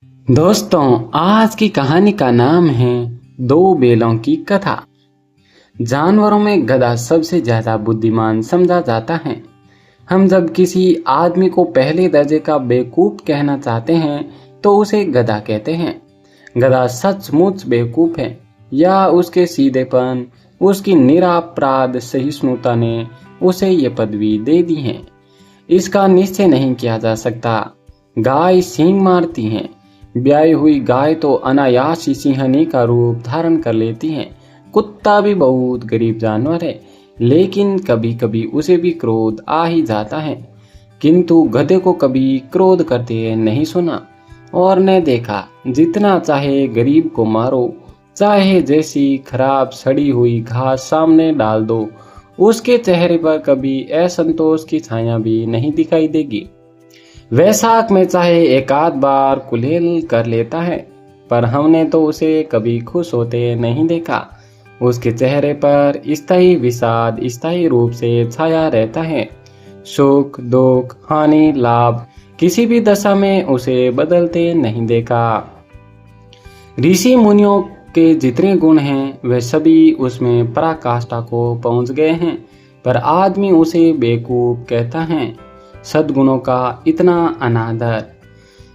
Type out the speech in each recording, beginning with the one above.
दोस्तों, आज की कहानी का नाम है दो बेलों की कथा। जानवरों में गधा सबसे ज्यादा बुद्धिमान समझा जाता है। हम जब किसी आदमी को पहले दर्जे का बेवकूफ कहना चाहते हैं तो उसे गधा कहते हैं। गधा सचमुच बेवकूफ है या उसके सीधेपन, उसकी निरपराध सहिष्णुता ने उसे ये पदवी दे दी है, इसका निश्चय नहीं किया जा सकता। गाय सींग मारती है। ब्याई हुई गाय तो अनायास ही सिंहनी का रूप धारण कर लेती है। कुत्ता भी बहुत गरीब जानवर है, लेकिन कभी कभी उसे भी क्रोध आ ही जाता है। किंतु गधे को कभी क्रोध करते नहीं सुना और न देखा। जितना चाहे गरीब को मारो, चाहे जैसी खराब सड़ी हुई घास सामने डाल दो, उसके चेहरे पर कभी असंतोष की छाया भी नहीं दिखाई देगी। वैशाख में चाहे एक आध बार कुल्हेल कर लेता है, पर हमने तो उसे कभी खुश होते नहीं देखा। उसके चेहरे पर स्थायी विषाद स्थायी रूप से छाया रहता है। सुख दुख हानि लाभ किसी भी दशा में उसे बदलते नहीं देखा। ऋषि मुनियों के जितने गुण हैं वे सभी उसमें पराकाष्ठा को पहुंच गए हैं, पर आदमी उसे बेवकूफ कहता है। सद्गुणों का इतना अनादर,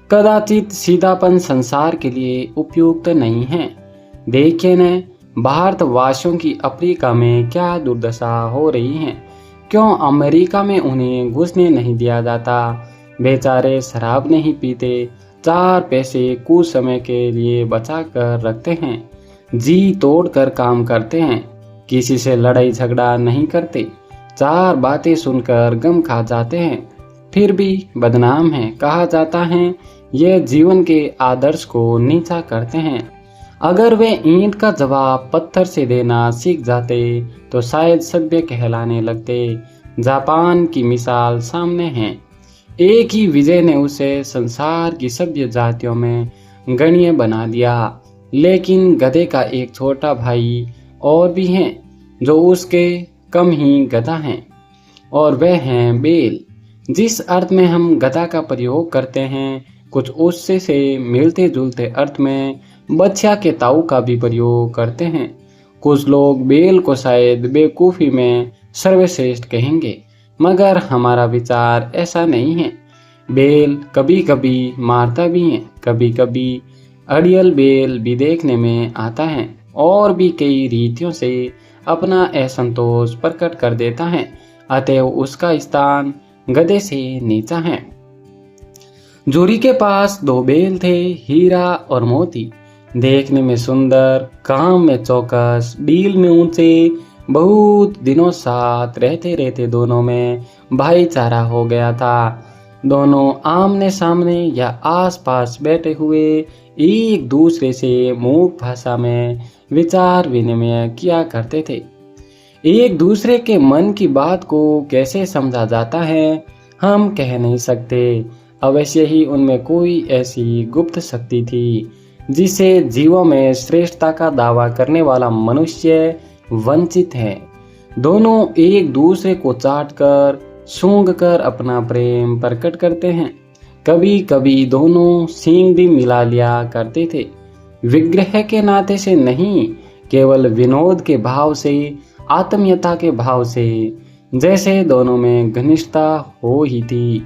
कदाचित सीधापन संसार के लिए उपयुक्त नहीं है। देखिए न, भारतवासियों की अफ्रीका में क्या दुर्दशा हो रही है। क्यों अमेरिका में उन्हें घुसने नहीं दिया जाता। बेचारे शराब नहीं पीते, चार पैसे कुछ समय के लिए बचा कर रखते हैं, जी तोड़ कर काम करते हैं, किसी से लड़ाई झगड़ा नहीं करते, चार बातें सुनकर गम खा जाते हैं, फिर भी बदनाम है। कहा जाता है ये जीवन के आदर्श को नीचा करते हैं। अगर वे ईंट का जवाब पत्थर से देना सीख जाते तो शायद सभ्य कहलाने लगते। जापान की मिसाल सामने है। एक ही विजय ने उसे संसार की सभ्य जातियों में गण्य बना दिया। लेकिन गधे का एक छोटा भाई और भी है जो उसके कम ही गधा हैं, और वह हैं बेल। जिस अर्थ में हम गधा का प्रयोग करते हैं, कुछ उससे से मिलते जुलते अर्थ में बछिया के ताऊ का भी प्रयोग करते हैं। कुछ लोग बेल को शायद बेवकूफ़ी में सर्वश्रेष्ठ कहेंगे, मगर हमारा विचार ऐसा नहीं है। बेल कभी कभी मारता भी है, कभी कभी अड़ियल बेल भी देखने में आता है और भी कई रीतियों से अपना असंतोष प्रकट कर देता है। अतएव उसका स्थान गधे से नीचा है। जोरी के पास दो बेल थे, हीरा और मोती। देखने में सुंदर, काम में चौकस, डील में ऊंचे। बहुत दिनों साथ रहते रहते दोनों में भाईचारा हो गया था। दोनों आमने सामने या आसपास बैठे हुए एक दूसरे से मूक भाषा में विचार विनिमय किया करते थे। एक दूसरे के मन की बात को कैसे समझा जाता है हम कह नहीं सकते। अवश्य ही उनमें कोई ऐसी गुप्त शक्ति थी जिसे जीवों में श्रेष्ठता का दावा करने वाला मनुष्य वंचित है। दोनों एक दूसरे को चाट कर सूंघ कर अपना प्रेम प्रकट करते हैं। कभी कभी दोनों सींग भी मिला लिया करते थे, विग्रह के नाते से नहीं, केवल विनोद के भाव से, आत्मीयता के भाव से। जैसे दोनों में घनिष्ठता हो ही थी।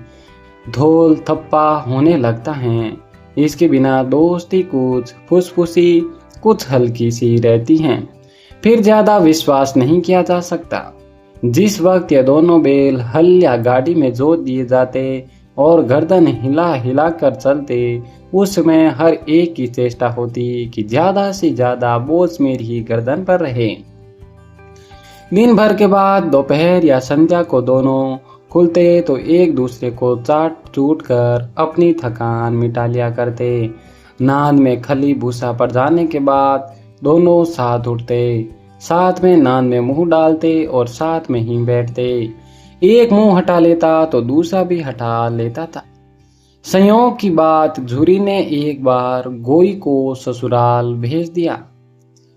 धोल थप्पा होने लगता है। इसके बिना दोस्ती कुछ फुसफुसी, कुछ हल्की सी रहती है, फिर ज्यादा विश्वास नहीं किया जा सकता। जिस वक्त ये दोनों बेल हल या गाड़ी में जोत दिए जाते और गर्दन हिला हिला कर चलते, उस समय हर एक की चेष्टा होती कि ज्यादा से ज्यादा बोझ मेरी ही गर्दन पर रहे। दिन भर के बाद दोपहर या संध्या को दोनों खुलते तो एक दूसरे को चाट चूट कर अपनी थकान मिटा लिया करते। नाद में खली भूसा पड़ जाने के बाद दोनों साथ उठते, साथ में नाद में मुंह डालते और साथ में ही बैठते। एक मुंह हटा लेता तो दूसरा भी हटा लेता था। संयोग की बात, झुरी ने एक बार गोई को ससुराल भेज दिया।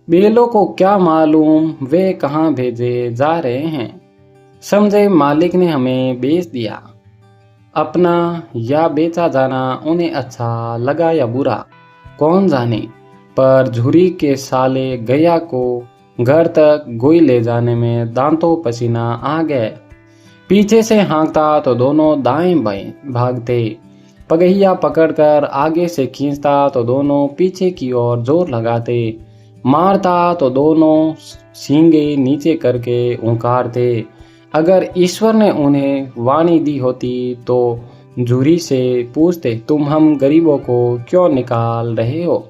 बेलों को क्या मालूम वे कहाँ भेजे जा रहे हैं। समझे मालिक ने हमें बेच दिया। अपना या बेचा जाना उन्हें अच्छा लगा या बुरा कौन जाने, पर झुरी के साले गैया को घर तक गोई ले जाने में दांतों पसीना आ गए। पीछे से हाँकता तो दोनों दाएं बाएं भागते, पगहिया पकड़कर आगे से खींचता तो दोनों पीछे की ओर जोर लगाते, मारता तो दोनों सींगे नीचे करके ऊंकारते। अगर ईश्वर ने उन्हें वाणी दी होती तो झुरी से पूछते, तुम हम गरीबों को क्यों निकाल रहे हो?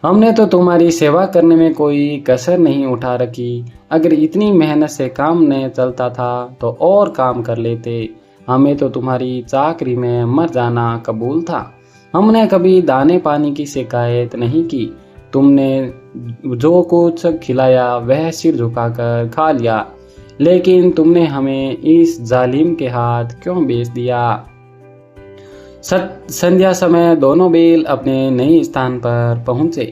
हमने तो तुम्हारी सेवा करने में कोई कसर नहीं उठा रखी। अगर इतनी मेहनत से काम न चलता था तो और काम कर लेते। हमें तो तुम्हारी चाकरी में मर जाना कबूल था। हमने कभी दाने पानी की शिकायत नहीं की। तुमने जो कुछ खिलाया वह सिर झुकाकर खा लिया, लेकिन तुमने हमें इस जालिम के हाथ क्यों बेच दिया? संध्या समय दोनों बैल अपने नए स्थान पर पहुंचे।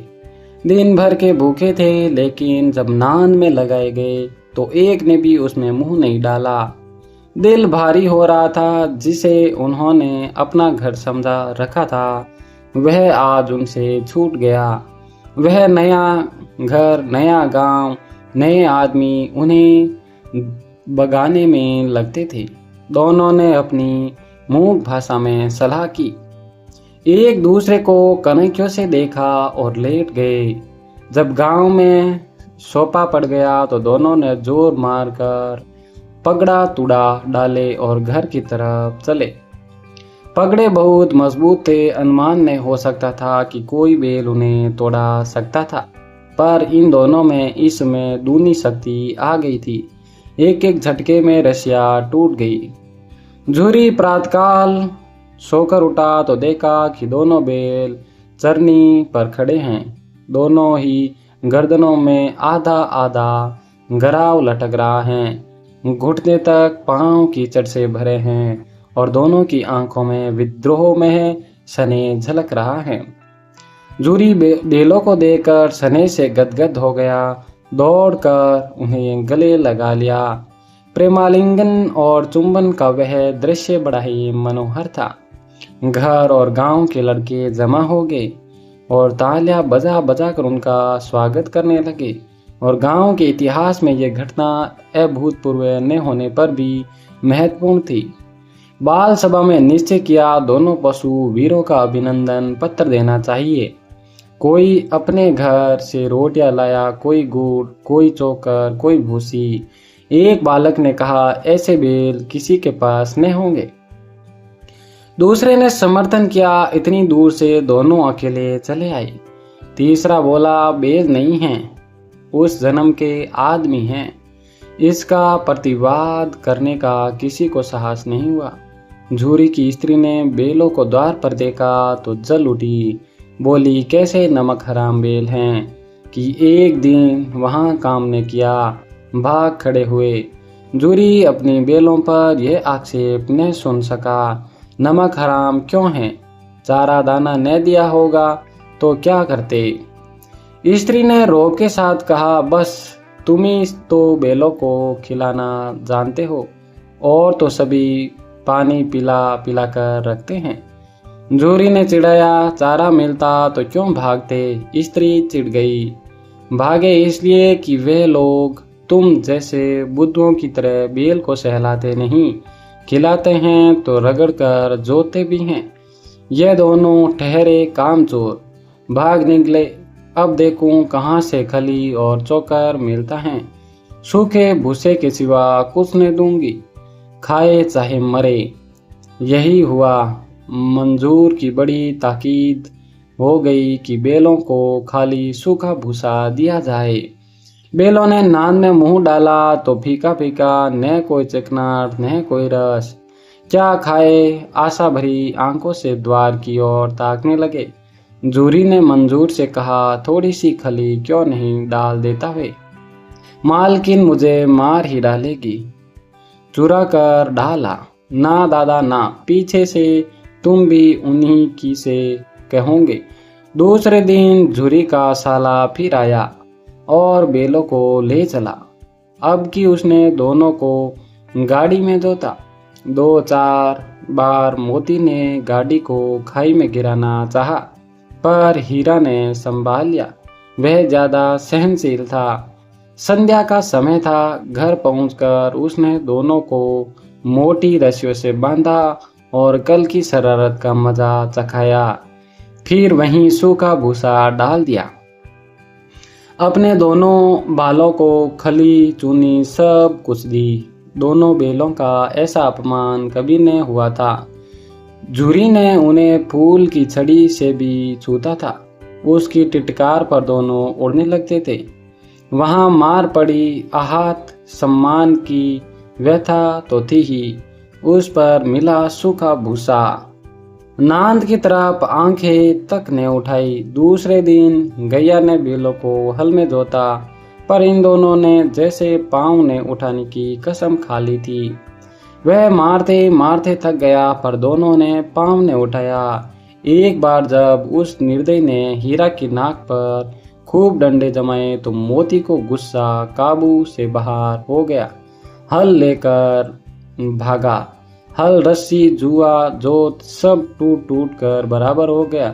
दिन भर के भूखे थे, लेकिन जब नान में लगाए गए तो एक ने भी उसमें मुंह नहीं डाला। दिल भारी हो रहा था। जिसे उन्होंने अपना घर समझा रखा था वह आज उनसे छूट गया। वह नया घर, नया गांव, नए आदमी उन्हें बगाने में लगते थे। दोनों ने अपनी मूक भाषा में सलाह की, एक दूसरे को कनखियों से देखा और लेट गए। जब गांव में सोपा पड़ गया तो दोनों ने जोर मारकर पगड़ा तुड़ा डाले और घर की तरफ चले। पगड़े बहुत मजबूत थे। अनुमान नहीं हो सकता था कि कोई बैल उन्हें तोड़ा सकता था, पर इन दोनों में इस समय दूनी शक्ति आ गई थी। एक एक झटके में रस्सियाँ टूट गई। झुरी प्रातकाल सोकर उठा तो देखा कि दोनों बैल चरनी पर खड़े हैं। दोनों ही गर्दनों में आधा आधा घराव लटक रहा है। घुटने तक पांव कीचड़ से भरे हैं और दोनों की आंखों में विद्रोह में सने झलक रहा है। झुरी बैलों को देखकर सने से गदगद हो गया। दौड़कर उन्हें गले लगा लिया। प्रेमालिंगन और चुंबन का वह दृश्य बड़ा ही मनोहर था। घर और गांव के लड़के जमा हो गए और तालियां बजा बजा कर उनका स्वागत करने लगे। और गांव के इतिहास में यह घटना अभूतपूर्व न होने पर भी महत्वपूर्ण थी। बाल सभा में निश्चय किया, दोनों पशु वीरों का अभिनंदन पत्र देना चाहिए। कोई अपने घर से रोटियां लाया, कोई गुड़, कोई चोकर, कोई भूसी। एक बालक ने कहा, ऐसे बैल किसी के पास न होंगे। दूसरे ने समर्थन किया, इतनी दूर से दोनों अकेले चले आए। तीसरा बोला, बैल नहीं हैं, उस जन्म के आदमी हैं। इसका प्रतिवाद करने का किसी को साहस नहीं हुआ। झूरी की स्त्री ने बैलों को द्वार पर देखा तो जल उठी। बोली, कैसे नमक हराम बैल हैं कि एक दिन वहां काम ने किया, भाग खड़े हुए। झूरी अपनी बैलों पर यह आक्षेप न सुन सका। नमक हराम क्यों है? चारा दाना न दिया होगा तो क्या करते? स्त्री ने रोब के साथ कहा, बस तुम ही तो बैलों को खिलाना जानते हो, और तो सभी पानी पिला पिला कर रखते हैं। झूरी ने चिढ़ाया, चारा मिलता तो क्यों भागते? स्त्री चिढ़ गई। भागे इसलिए कि वे लोग तुम जैसे बुद्धुओं की तरह बैल को सहलाते नहीं, खिलाते हैं तो रगड़ कर जोते भी हैं। ये दोनों ठहरे कामचोर भाग निकले। अब देखूं कहाँ से खली और चोकर मिलता है। सूखे भूसे के सिवा कुछ न दूंगी, खाए चाहे मरे। यही हुआ। मंजूर की बड़ी ताकीद हो गई कि बैलों को खाली सूखा भूसा दिया जाए। बैलों ने नान में मुंह डाला तो फीका फीका, न कोई चिकनाट न कोई रस। क्या खाए? आशा भरी आंखों से द्वार की ओर ताकने लगे। झूरी ने मंजूर से कहा, थोड़ी सी खली क्यों नहीं डाल देता वे? मालकिन मुझे मार ही डालेगी। चुरा कर डाला। ना दादा ना, पीछे से तुम भी उन्हीं की से कहोगे। दूसरे दिन झुरी का साला फिर आया और बैलों को ले चला। अब कि उसने दोनों को गाड़ी में जोता। 2 4 बार मोती ने गाड़ी को खाई में गिराना चाहा, पर हीरा ने संभाल लिया। वह ज्यादा सहनशील था। संध्या का समय था। घर पहुंचकर उसने दोनों को मोटी रस्सियों से बांधा और कल की शरारत का मजा चखाया। फिर वहीं सूखा भूसा डाल दिया। अपने दोनों बालों को खली चूनी सब कुछ दी। दोनों बेलों का ऐसा अपमान कभी न हुआ था। जूरी ने उन्हें फूल की छड़ी से भी छूता था। उसकी टिटकार पर दोनों उड़ने लगते थे। वहां मार पड़ी, आहत, सम्मान की व्यथा तो थी ही, उस पर मिला सूखा भूसा। नांद की तरफ आंखें तक ने उठाई। दूसरे दिन गैया ने बेलों को हल में जोता, पर इन दोनों ने जैसे पाँव ने उठाने की कसम खा ली थी। वह मारते मारते थक गया, पर दोनों ने पाँव ने उठाया। एक बार जब उस निर्दयी ने हीरा की नाक पर खूब डंडे जमाए तो मोती को गुस्सा काबू से बाहर हो गया। हल लेकर भागा। हल, रस्सी, जुआ, जोत सब टूट टूट कर बराबर हो गया।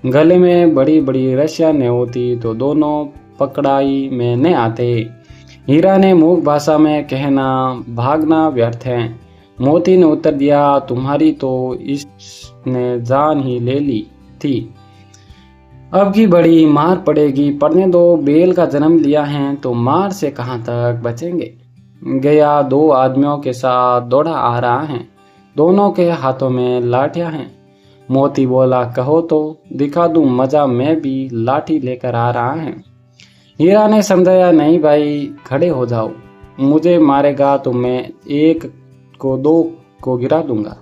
गले में बड़ी बड़ी रस्सियां न होती तो दोनों पकड़ाई में न आते। हीरा ने मूक भाषा में कहना, भागना व्यर्थ है। मोती ने उत्तर दिया, तुम्हारी तो इसने जान ही ले ली थी, अब की बड़ी मार पड़ेगी। पड़ने दो, बेल का जन्म लिया है तो मार से कहाँ तक बचेंगे। गया दो आदमियों के साथ दौड़ा आ रहा है। दोनों के हाथों में लाठियां हैं। मोती बोला, कहो तो दिखा दूं मजा, मैं भी लाठी लेकर आ रहा है। हीरा ने समझाया, नहीं भाई, खड़े हो जाओ। मुझे मारेगा तो मैं एक को दो को गिरा दूंगा।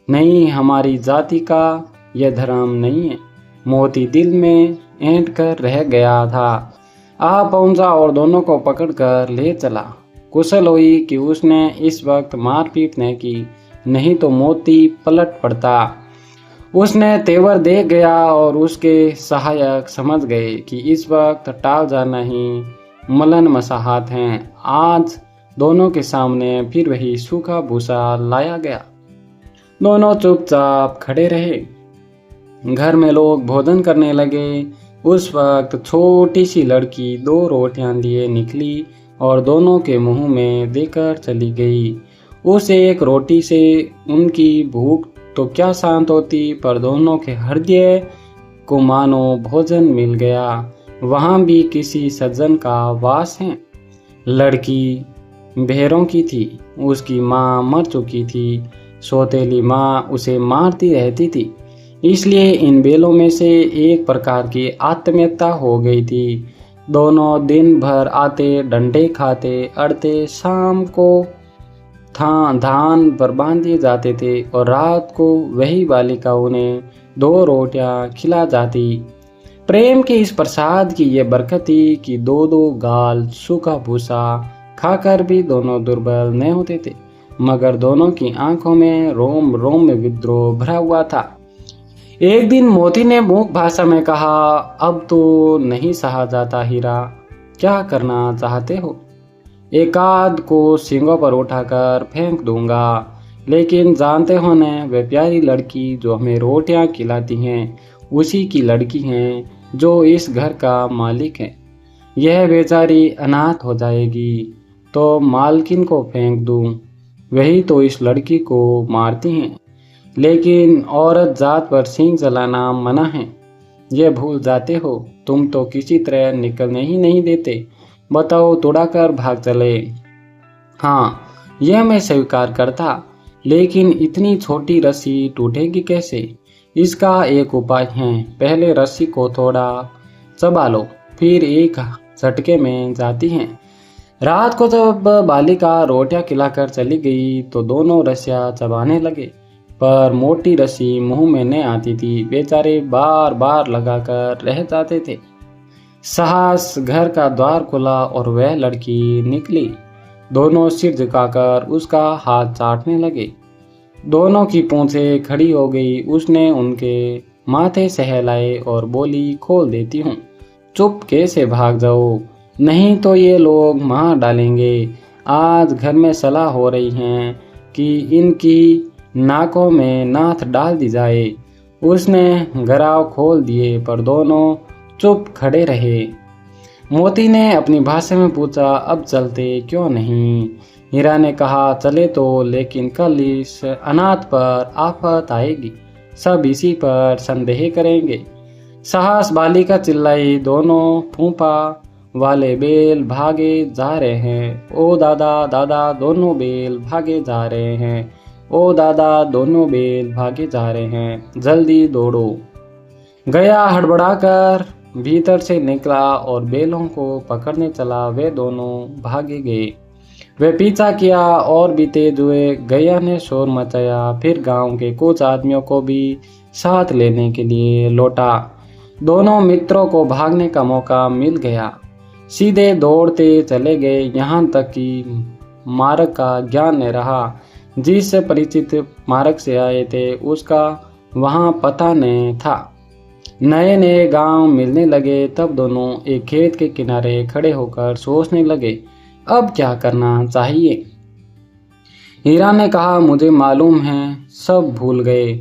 नहीं, हमारी जाति का यह धर्म नहीं है। मोती दिल में ऐंठ कर रह गया था। आ पहुंचा और दोनों को पकड़कर ले चला। कुशल हुई कि उसने इस वक्त मारपीट नहीं की, नहीं तो मोती पलट पड़ता। उसने तेवर देख गया और उसके सहायक समझ गए कि इस वक्त टाल जाना ही मलन मसाहत हैं। आज दोनों के सामने फिर वही सूखा भूसा लाया गया। दोनों चुपचाप खड़े रहे। घर में लोग भोजन करने लगे। उस वक्त छोटी सी लड़की दो रोटियां लिए निकली और दोनों के मुंह में देकर चली गई। उस एक रोटी से उनकी भूख तो क्या शांत होती, पर दोनों के हृदय को मानो भोजन मिल गया। वहां भी किसी सज्जन का वास है। लड़की बहरों की थी। उसकी माँ मर चुकी थी। सौतेली माँ उसे मारती रहती थी, इसलिए इन बेलों में से एक प्रकार की आत्मीयता हो गई थी। दोनों दिन भर आते, डंडे खाते, अड़ते, शाम को धान पर बांधे जाते थे और रात को वही बालिका उन्हें दो रोटियां खिला जाती। प्रेम के इस प्रसाद की ये बरकत थी कि दो दो गाल सूखा भूसा खाकर भी दोनों दुर्बल नहीं होते थे, मगर दोनों की आंखों में रोम रोम में विद्रोह भरा हुआ था। एक दिन मोती ने मूक भाषा में कहा, अब तो नहीं सहा जाता हीरा, क्या करना चाहते हो? एकाध को सींगों पर उठाकर फेंक दूंगा, लेकिन जानते हो न, वे प्यारी लड़की जो हमें रोटियां खिलाती हैं उसी की लड़की हैं जो इस घर का मालिक है। यह बेचारी अनाथ हो जाएगी तो मालकिन को फेंक दूं, वही तो इस लड़की को मारती हैं। लेकिन औरत जात पर सींग चलाना मना है, ये भूल जाते हो। तुम तो किसी तरह निकलने ही नहीं देते। बताओ, तुड़ाकर भाग चले। हाँ, यह मैं स्वीकार करता, लेकिन इतनी छोटी रस्सी टूटेगी कैसे? इसका एक उपाय है। पहले रस्सी को थोड़ा चबा लो, फिर एक झटके में जाती है। रात को जब बालिका रोटियां खिलाकर चली गई तो दोनों रस्सियां चबाने लगे, पर मोटी रस्सी मुंह में न आती थी। बेचारे बार बार लगाकर रह जाते थे। साहस घर का द्वार खुला और वह लड़की निकली। दोनों सिर झुकाकर उसका हाथ चाटने लगे। दोनों की पूंछें खड़ी हो गई। उसने उनके माथे सहलाए और बोली, खोल देती हूँ, चुप कैसे भाग जाओ, नहीं तो ये लोग मार डालेंगे। आज घर में सलाह हो रही है कि इनकी नाकों में नाथ डाल दी जाए। उसने गराव खोल दिए पर दोनों चुप खड़े रहे। मोती ने अपनी भाषा में पूछा, अब चलते क्यों नहीं? हीरा ने कहा, चले तो, लेकिन कल इस अनाथ पर आफत आएगी, सब इसी पर संदेह करेंगे। साहस बालिका चिल्लाई, दोनों फूफा वाले बैल भागे जा रहे हैं। ओ दादा दादा, दोनों बैल भागे जा रहे हैं। ओ दादा, दोनों बैल भागे जा रहे हैं, जल्दी दौड़ो। गया हड़बड़ाकर भीतर से निकला और बैलों को पकड़ने चला। वे दोनों भागे गए। वे पीछा किया और भी तेज हुए। गया ने शोर मचाया, फिर गांव के कुछ आदमियों को भी साथ लेने के लिए लौटा। दोनों मित्रों को भागने का मौका मिल गया। सीधे दौड़ते चले गए, यहाँ तक कि मार्ग का ज्ञान नहीं रहा। जिससे परिचित मार्ग से आए थे उसका वहाँ पता नहीं था। नए नए गांव मिलने लगे। तब दोनों एक खेत के किनारे खड़े होकर सोचने लगे, अब क्या करना चाहिए। हीरा ने कहा, मुझे मालूम है, सब भूल गए।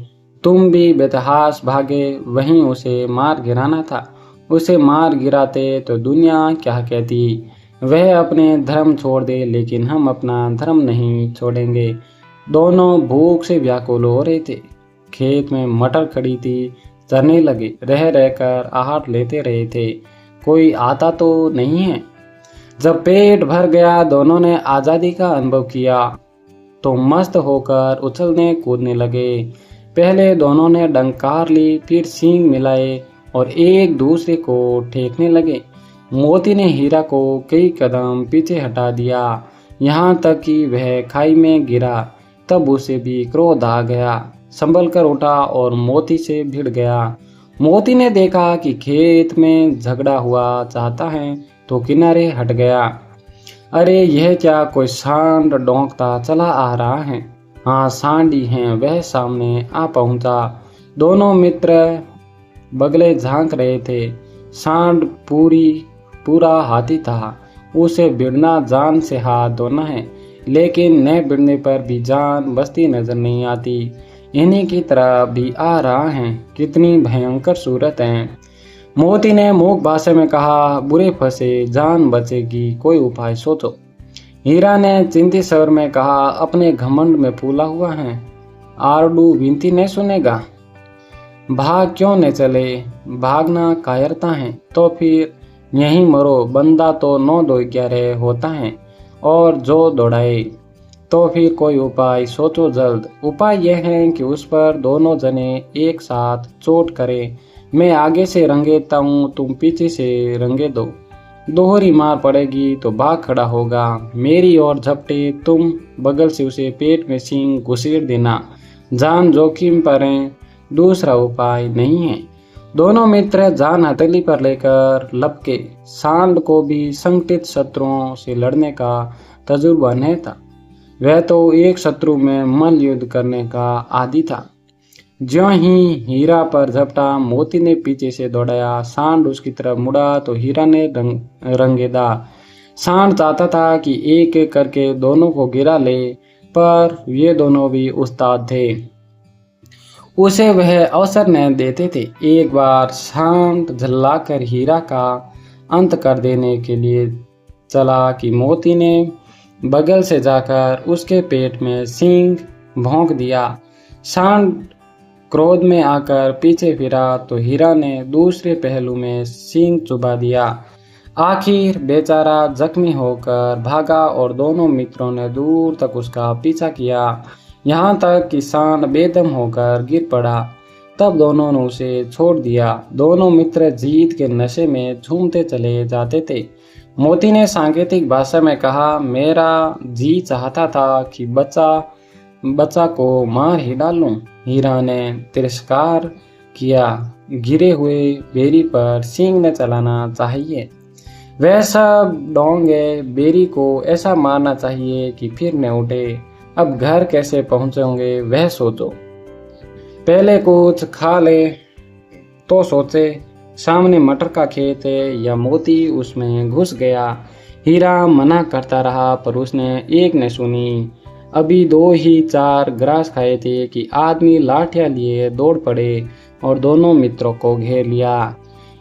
तुम भी बेतहास भागे, वहीं उसे मार गिराना था। उसे मार गिराते तो दुनिया क्या कहती। वह अपने धर्म छोड़ दे, लेकिन हम अपना धर्म नहीं छोड़ेंगे। दोनों भूख से व्याकुल हो रहे थे। खेत में मटर खड़ी थी, चरने लगे। रह रहकर आहार लेते रहे थे, कोई आता तो नहीं है। जब पेट भर गया, दोनों ने आज़ादी का अनुभव किया तो मस्त होकर उछलने कूदने लगे। पहले दोनों ने डंकार ली, फिर सींग मिलाए और एक दूसरे को ठेकने लगे। मोती ने हीरा को कई कदम पीछे हटा दिया, यहाँ तक कि वह खाई में गिरा। तब उसे भी क्रोध आ गया, संभल कर उठा और मोती से भिड़ गया। मोती ने देखा कि खेत में झगड़ा हुआ चाहता है तो किनारे हट गया। अरे यह क्या, कोई सांड डोंकता चला आ रहा है। हाँ, सांड ही है। वह सामने आ पहुंचा। दोनों मित्र बगले झांक रहे थे। सांड पूरा हाथी था। उसे भिड़ना जान से हाथ धोना है, लेकिन न भिड़ने पर भी जान बचती नजर नहीं आती। इन्हीं की तरह भी आ रहा है। कितनी भयंकर सूरत है। मोती ने मूक भाषा में कहा, बुरे फंसे, जान बचेगी, कोई उपाय सोचो। हीरा ने चिंतित स्वर में कहा, अपने घमंड में फूला हुआ है, आरडू विनती नहीं सुनेगा। भाग क्यों न चले? भागना कायरता है तो फिर यहीं मरो। बंदा तो 9 2 11 होता है, और जो दौड़ाए। तो फिर कोई उपाय सोचो जल्द। उपाय यह है कि उस पर दोनों जने एक साथ चोट करें। मैं आगे से रंगेता हूँ, तुम पीछे से रंगे दो। दोहरी मार पड़ेगी तो भाग खड़ा होगा। मेरी ओर झपटे, तुम बगल से उसे पेट में सींग घुसेड़ देना। जान जोखिम पर है, दूसरा उपाय नहीं है। दोनों मित्र जान हथेली पर लेकर लपके। सांड को भी संगठित शत्रुओं से लड़ने का तजुर्बा नहीं था। वह तो एक शत्रु में मल्ल युद्ध करने का आदी था। ज्यों ही हीरा पर झपटा, मोती ने पीछे से दौड़ाया। सांड उसकी तरफ मुड़ा तो हीरा ने रंगेदा। सांड चाहता था कि एक एक करके दोनों को गिरा ले, पर ये दोनों भी उस्ताद थे, उसे वह अवसर न देते थे। एक बार सांड झल्लाकर हीरा का अंत कर देने के लिए चला कि मोती ने बगल से जाकर उसके पेट में सींग भोंक दिया। सांड क्रोध में आकर पीछे फिरा तो हीरा ने दूसरे पहलू में सींग चुबा दिया। आखिर बेचारा जख्मी होकर भागा और दोनों मित्रों ने दूर तक उसका पीछा किया, यहाँ तक कि सांड बेदम होकर गिर पड़ा। तब दोनों ने उसे छोड़ दिया। दोनों मित्र जीत के नशे में झूमते चले जाते थे। मोती ने सांकेतिक भाषा में कहा, मेरा जी चाहता था कि बच्चा को मार ही डालूं। हीरा ने तिरस्कार किया, गिरे हुए बेरी पर सींग न चलाना चाहिए। वह सब डोंगे बेरी को ऐसा मारना चाहिए कि फिर न उठे। अब घर कैसे पहुंचेंगे वह सोचो। पहले कुछ खा ले तो सोचे। सामने मटर का खेत है या मोती उसमें घुस गया। हीरा मना करता रहा पर उसने एक न सुनी। अभी दो ही चार ग्रास खाए थे कि आदमी लाठियां लिए दौड़ पड़े और दोनों मित्रों को घेर लिया।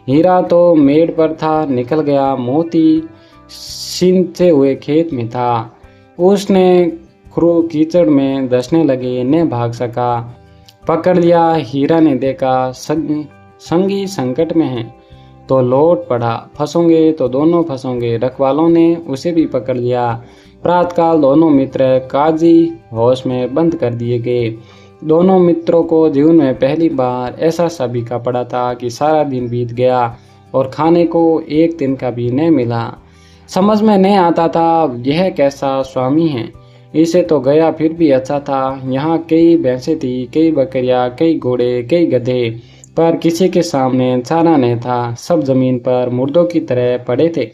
हीरा तो मेड़ पर था, निकल गया। मोती सींचते हुए खेत में था। उसने क्रू कीचड़ में धंसने लगे, न भाग सका। पकड़ लिया। हीरा ने देखा संगी संकट में है तो लौट पड़ा, फंसोगे तो दोनों फंसोगे। रखवालों ने उसे भी पकड़ लिया। प्रातःकाल दोनों मित्र काजी होश में बंद कर दिए गए। दोनों मित्रों को जीवन में पहली बार ऐसा सभी का पड़ा था कि सारा दिन बीत गया और खाने को एक दिन का भी नहीं मिला। समझ में नहीं आता था यह कैसा स्वामी है। इसे तो गया फिर भी अच्छा था। यहाँ कई भैंसें थी, कई बकरियां, कई घोड़े, कई गधे, पर किसी के सामने चारा नहीं था। सब जमीन पर मुर्दों की तरह पड़े थे।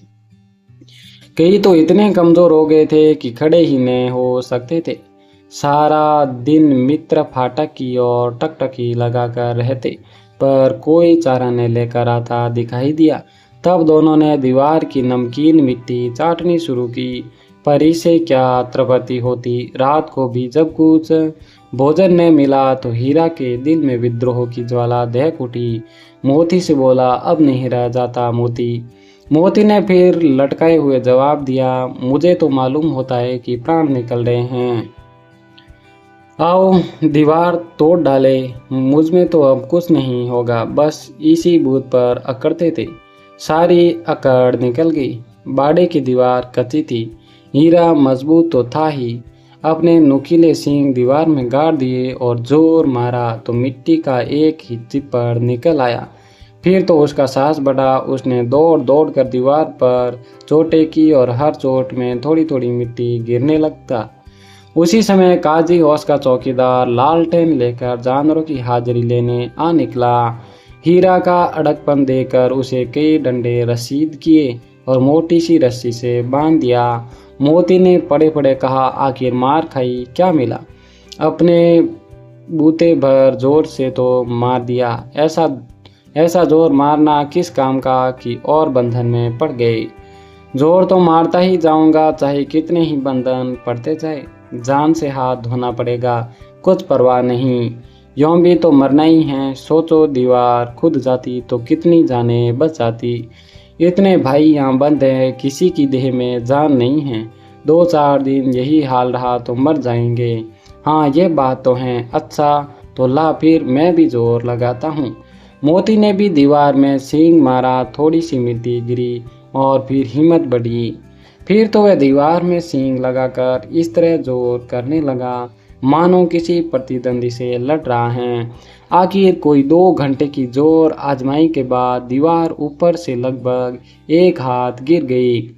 कई तो इतने कमजोर हो गए थे कि खड़े ही नहीं हो सकते थे। सारा दिन मित्र फाटक की ओर टकटकी लगाकर रहते, पर कोई चारा नहीं लेकर आता दिखाई दिया। तब दोनों ने दीवार की नमकीन मिट्टी चाटनी शुरू की, पर इसे क्या तृप्ति होती। रात को भी जब कुछ भोजन न मिला तो हीरा के दिल में विद्रोह की ज्वाला दहक उठी। मोती से बोला, अब नहीं रह जाता मोती। मोती ने फिर लटकाए हुए जवाब दिया, मुझे तो मालूम होता है कि प्राण निकल रहे हैं। आओ दीवार तोड़ डाले, मुझ में तो अब कुछ नहीं होगा। बस इसी बूथ पर अकड़ते थे। सारी अकड़ निकल गई। बाड़े की दीवार कच्ची थी। हीरा मजबूत तो था ही। अपने नुकीले सींग दीवार में गाड़ दिए और जोर मारा तो मिट्टी का एक ही चिप्पड़ निकल आया। फिर तो उसका साहस बढ़ा। उसने दौड़ दौड़ कर दीवार पर चोटें की और हर चोट में थोड़ी थोड़ी मिट्टी गिरने लगता। उसी समय काजी होश का चौकीदार लालटेन लेकर जानवरों की हाजिरी लेने आ निकला। हीरा का अड़कपन देखकर उसे कई डंडे रसीद किए और मोटी सी रस्सी से बांध दिया। मोती ने पड़े पड़े कहा, आखिर मार खाई, क्या मिला? अपने बूते भर जोर से तो मार दिया। ऐसा जोर मारना किस काम का कि और बंधन में पड़ गए। जोर तो मारता ही जाऊंगा, चाहे कितने ही बंधन पड़ते जाए। जान से हाथ धोना पड़ेगा, कुछ परवाह नहीं। यों भी तो मरना ही है। सोचो, दीवार खुद जाती तो कितनी जाने बच जाती। इतने भाई यहाँ बंद है, किसी की देह में जान नहीं है। 2-4 दिन यही हाल रहा तो मर जाएंगे। हाँ, ये बात तो है। अच्छा तो ला, फिर मैं भी जोर लगाता हूँ। मोती ने भी दीवार में सींग मारा। थोड़ी सी मिट्टी गिरी और फिर हिम्मत बढ़ी। फिर तो वह दीवार में सींग लगाकर इस तरह जोर करने लगा मानो किसी प्रतिद्वंदी से लड़ रहा है। आखिर कोई 2 घंटे की जोर आजमाई के बाद दीवार ऊपर से लगभग 1 हाथ गिर गई।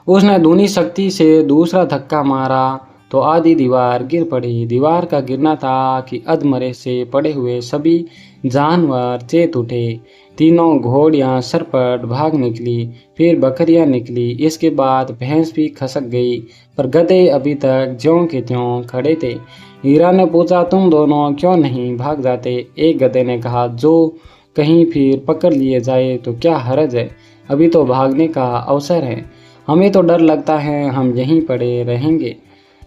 उसने दूनी शक्ति से दूसरा धक्का मारा तो आधी दीवार गिर पड़ी। दीवार का गिरना था कि अधमरे से पड़े हुए सभी जानवर चेत उठे। तीनों घोड़ियां सरपट भाग निकली, फिर बकरियां निकली, इसके बाद भैंस भी खसक गई, पर गधे अभी तक ज्यों के त्यों खड़े थे। हीरा ने पूछा, तुम दोनों क्यों नहीं भाग जाते? एक गधे ने कहा, जो कहीं फिर पकड़ लिए जाए तो क्या हर्ज है, अभी तो भागने का अवसर है। हमें तो डर लगता है, हम यहीं पड़े रहेंगे।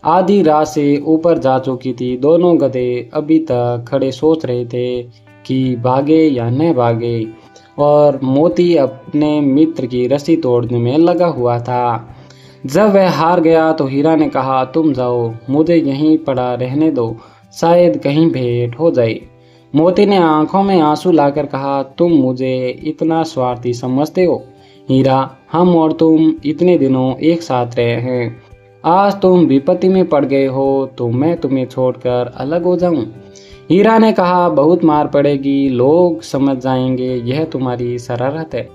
आधी रात से ऊपर जा चुकी थी। दोनों गधे अभी तक खड़े सोच रहे थे कि भागे या न भागे, और मोती अपने मित्र की रस्सी तोड़ने में लगा हुआ था। जब वह हार गया तो हीरा ने कहा, तुम जाओ, मुझे यहीं पड़ा रहने दो, शायद कहीं भेंट हो जाए। मोती ने आंखों में आंसू लाकर कहा, तुम मुझे इतना स्वार्थी समझते हो? हीरा, हम और तुम इतने दिनों एक साथ रहे हैं, आज तुम विपत्ति में पड़ गए हो तो मैं तुम्हें छोड़कर अलग हो जाऊं? हीरा ने कहा, बहुत मार पड़ेगी, लोग समझ जाएंगे यह तुम्हारी शरारत है।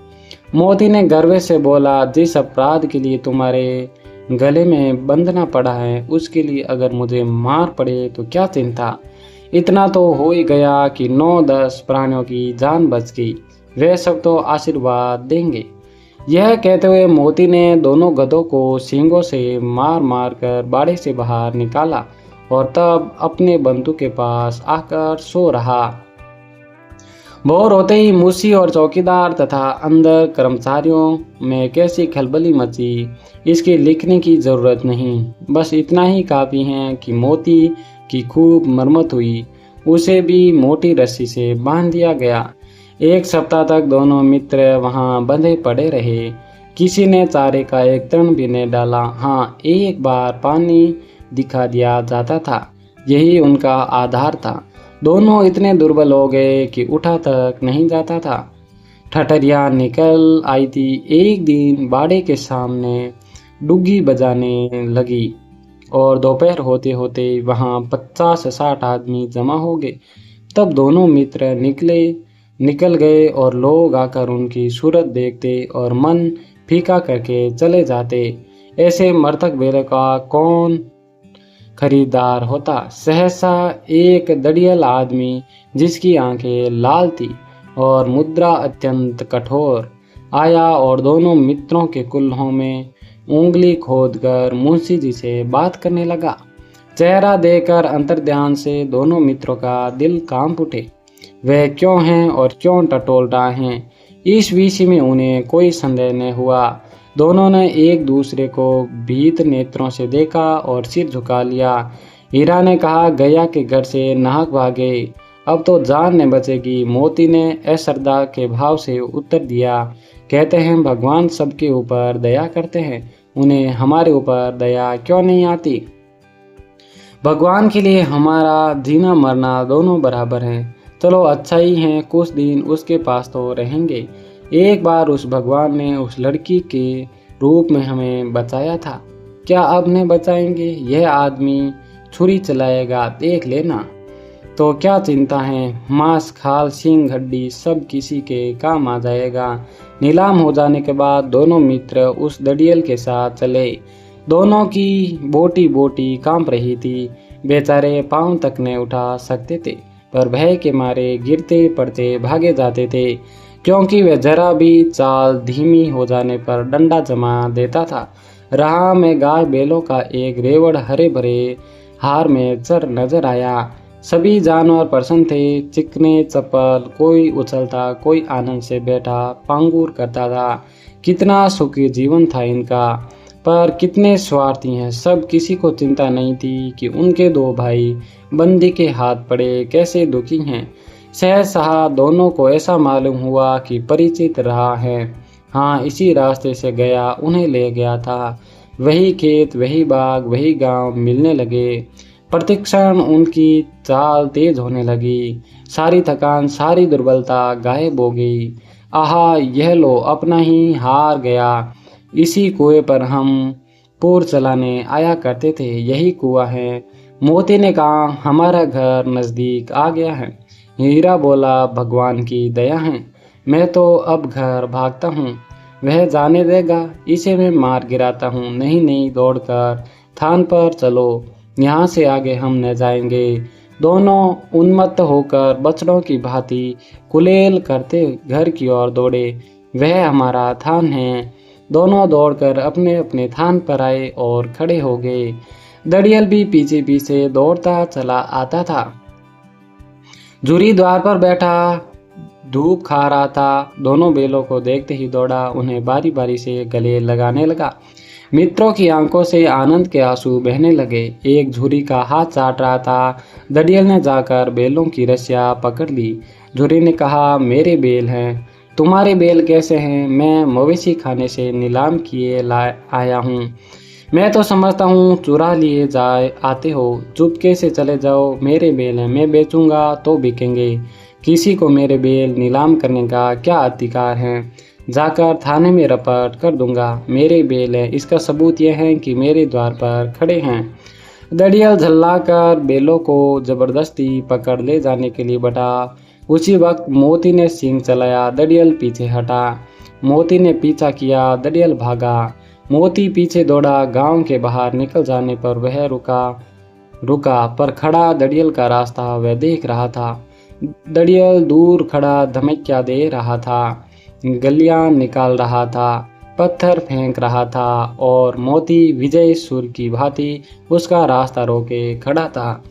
मोती ने गर्व से बोला, जिस अपराध के लिए तुम्हारे गले में बंधना पड़ा है उसके लिए अगर मुझे मार पड़े तो क्या चिंता। इतना तो हो ही गया कि 9-10 प्राणियों की जान बच गई, वे सब तो आशीर्वाद देंगे। यह कहते हुए मोती ने दोनों गधों को सींगों से मार मार कर बाड़े से बाहर निकाला और तब अपने बंधु के पास आकर सो रहा। भोर होते ही मूसी और चौकीदार तथा अंदर कर्मचारियों में कैसी खलबली मची, इसके लिखने की जरूरत नहीं। बस इतना ही काफी है कि मोती की खूब मरम्मत हुई, उसे भी मोटी रस्सी से बांध दिया गया। 1 सप्ताह तक दोनों मित्र वहां बंधे पड़े रहे। किसी ने चारे का एक तण भी नहीं डाला। हाँ, एक बार पानी दिखा दिया जाता था, यही उनका आधार था। दोनों इतने दुर्बल हो गए कि उठा तक नहीं जाता था। ठठरिया निकल आई थी। एक दिन बाड़े के सामने डुग्गी बजाने लगी और दोपहर होते होते वहां 50-60 आदमी जमा हो गए। तब दोनों मित्र निकल गए और लोग आकर उनकी सूरत देखते और मन फीका करके चले जाते। ऐसे मृतक बेल का कौन खरीदार होता। सहसा एक दड़ियल आदमी, जिसकी आंखें लाल थी और मुद्रा अत्यंत कठोर, आया और दोनों मित्रों के कुल्हों में उंगली खोदकर मुंशी जी से बात करने लगा। चेहरा देखकर अंतर्ध्यान से दोनों मित्रों का दिल कांप उठे। वे क्यों हैं और क्यों टटोल रहे हैं, इस विषय में उन्हें कोई संदेह नहीं हुआ। दोनों ने एक दूसरे को भीत नेत्रों से देखा और सिर झुका लिया। हीरा ने कहा, गया के घर से नाहक भागे, अब तो जान न बचेगी। मोती ने अश्रद्धा के भाव से उत्तर दिया, कहते हैं भगवान सबके ऊपर दया करते हैं, उन्हें हमारे ऊपर दया क्यों नहीं आती। भगवान के लिए हमारा जीना मरना दोनों बराबर हैं। चलो अच्छा ही है, कुछ दिन उसके पास तो रहेंगे। एक बार उस भगवान ने उस लड़की के रूप में हमें बचाया था, क्या अब न बचाएंगे। यह आदमी छुरी चलाएगा, देख लेना। तो क्या चिंता है, मांस खाल सींग हड्डी सब किसी के काम आ जाएगा। नीलाम हो जाने के बाद दोनों मित्र उस दड़ियल के साथ चले। दोनों की बोटी बोटी कांप रही थी। बेचारे पांव तक न उठा सकते थे, पर भय के मारे गिरते पड़ते भागे जाते थे, क्योंकि वह जरा भी चाल धीमी हो जाने पर डंडा जमा देता था। राह में गाय बैलों का एक रेवड़ हरे भरे हार में चर नजर आया। सभी जानवर प्रसन्न थे, चिकने चप्पल, कोई उछलता, कोई आनंद से बैठा पांगुर करता था। कितना सुखी जीवन था इनका, पर कितने स्वार्थी हैं सब। किसी को चिंता नहीं थी कि उनके 2 भाई बंदी के हाथ पड़े, कैसे दुखी हैं। सहसा दोनों को ऐसा मालूम हुआ कि परिचित रहा है। हाँ, इसी रास्ते से गया उन्हें ले गया था। वही खेत, वही बाग, वही गांव मिलने लगे। प्रतिक्षण उनकी चाल तेज होने लगी। सारी थकान, सारी दुर्बलता गायब हो गई। आहा, यह लो अपना ही हार गया। इसी कुएं पर हम पूर चलाने आया करते थे, यही कुआं है। मोती ने कहा, हमारा घर नजदीक आ गया है। हीरा बोला, भगवान की दया है, मैं तो अब घर भागता हूँ, वह जाने देगा, इसे मैं मार गिराता हूँ। नहीं नहीं, दौड़कर थान पर चलो, यहाँ से आगे हम न जाएंगे। दोनों उन्मत्त होकर बछड़ों की भांति कुलेल करते घर की ओर दौड़े। वह हमारा थान है। दोनों दौड़कर अपने अपने थान पर आए और खड़े हो गए। दड़ियल भी पीछे पीछे दौड़ता चला आता था। झुरी द्वार पर बैठा धूप खा रहा था। दोनों बेलों को देखते ही दौड़ा, उन्हें बारी बारी से गले लगाने लगा। मित्रों की आंखों से आनंद के आंसू बहने लगे। एक झुरी का हाथ चाट रहा था। दड़ियल ने जाकर बेलों की रस्सियां पकड़ ली। झुरी ने कहा, मेरे बेल हैं, तुम्हारे बेल कैसे हैं। मैं मवेशी खाने से नीलाम किए आया हूँ। मैं तो समझता हूँ चुरा लिए जाए आते हो। चुपके से चले जाओ, मेरे बेल हैं, मैं बेचूंगा तो बिकेंगे। किसी को मेरे बेल नीलाम करने का क्या अधिकार है। जाकर थाने में रपट कर दूंगा। मेरे बेल है, इसका सबूत यह है कि मेरे द्वार पर खड़े हैं। दड़ियल झल्लाकर बेलों को जबरदस्ती पकड़ ले जाने के लिए बढ़ा। उसी वक्त मोती ने सींग चलाया। दड़ियल पीछे हटा। मोती ने पीछा किया। दड़ियल भागा। मोती पीछे दौड़ा। गांव के बाहर निकल जाने पर वह रुका पर खड़ा दड़ियल का रास्ता वह देख रहा था। दड़ियल दूर खड़ा धमकियां दे रहा था, गलियां निकाल रहा था, पत्थर फेंक रहा था और मोती विजय सुर की भांति उसका रास्ता रोके खड़ा था।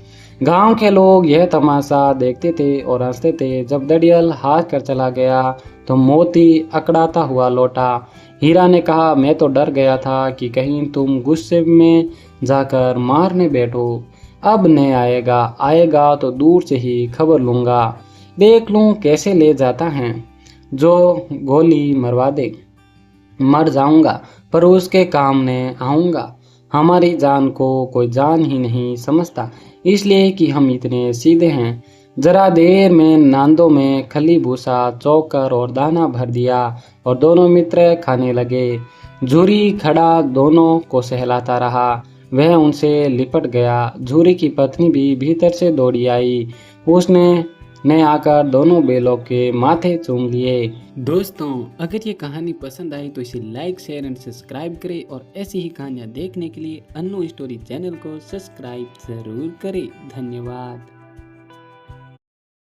गांव के लोग यह तमाशा देखते थे और हंसते थे। जब दड़ियल हार कर चला गया तो मोती अकड़ाता हुआ लौटा। हीरा ने कहा, मैं तो डर गया था कि कहीं तुम गुस्से में जाकर मारने बैठो। अब नहीं आएगा तो दूर से ही खबर लूंगा, देख लूं कैसे ले जाता है। जो गोली मरवा दे, मर जाऊंगा पर उसके काम में आऊंगा। हमारी जान को कोई जान ही नहीं समझता, इसलिए कि हम इतने सीधे हैं। जरा देर में नांदों में खली भूसा चौकर और दाना भर दिया और दोनों मित्र खाने लगे। झूरी खड़ा दोनों को सहलाता रहा। वह उनसे लिपट गया। झूरी की पत्नी भी भीतर से दौड़ी आई। उसने ने आकर दोनों बैलों के माथे चूम लिए। दोस्तों, अगर ये कहानी पसंद आई तो इसे लाइक, शेयर एंड सब्सक्राइब करें और ऐसी ही कहानियाँ देखने के लिए अन्नू स्टोरी चैनल को सब्सक्राइब जरूर करें। धन्यवाद।